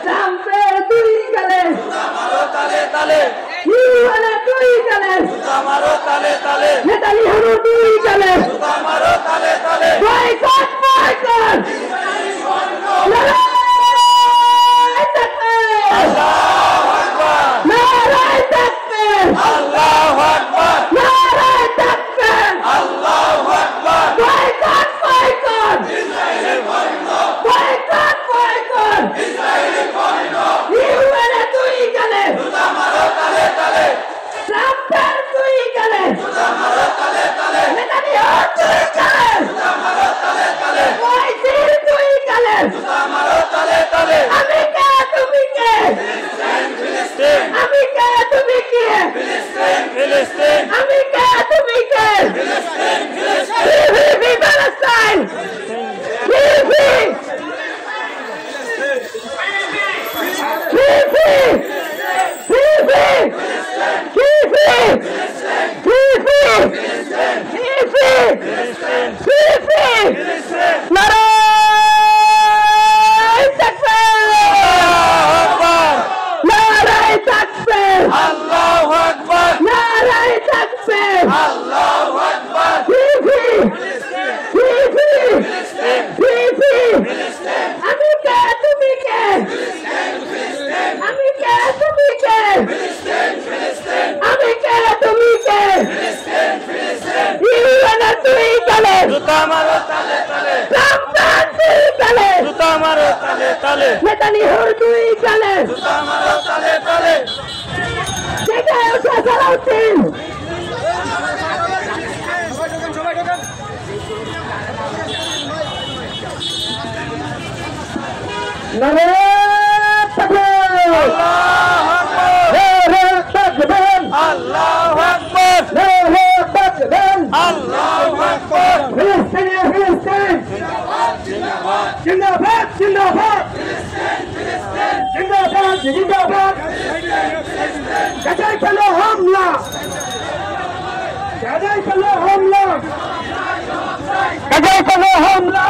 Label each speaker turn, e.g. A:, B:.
A: ট্রাম্পের দুই গালে
B: মারো তালে তালে
A: ইউএনের দুই গালে
B: মারো তালে তালে
A: নেতানিয়াহুর দুই গালে
B: মারো তালে তালে
A: বয়কট বয়কট লড়াই তাকবীর
B: আল্লাহু আকবার
A: লড়াই তাকবীর
B: আল্লাহু আকবার
A: লড়াই তাকবীর
B: আল্লাহু আকবার
A: বয়কট বয়কট
B: ইসরায়েলের পণ্য
A: বয়কট বয়কট
B: ইসরায়েলের পণ্য
A: ইউএনের দুই গালে
B: মারো তালে তালে
A: ট্রাম্পের দুই গালে
B: মারো তালে তালে
A: নেতানিয়াহুর দুই গালে
B: মারো তালে তালে
A: ওয়াইসির দুই গালে
B: মারো তালে তালে
A: আমি কে তুমি কে
B: ফিলিস্তিন
A: আমি কে তুমি কে
B: ফিলিস্তিন ফিলিস্তিন
A: আমি কে তুমি কে
B: ফিলিস্তিন ফিলিস্তিন
A: ফ্রি প্যালেস্টাইন ফ্রি ফ্রি
B: আল্লাহু আকবার আল্লাহু আকবার
A: আমি কে তুমি কে আমি কে তুমি কে আমি কে তুমি কে ইউএনের দুই গালে
B: জুতা মারো তালে তালে
A: ট্রাম্পের দুই গালে
B: জুতা মারো তালে তালে
A: নেতানিয়াহুর দুই গালে
B: জুতা মারো তালে তালে
A: জেগে ওঠা সালাউদ্দিন
B: আল্লাহু আকবার আল্লাহু আকবার
A: জিন্দাবাদ জিন্দাবাদ জিন্দাবাদ জিন্দাবাদ গাজায় চলো হামলা গাজায় চলো হামলা গাজায় চলো হামলা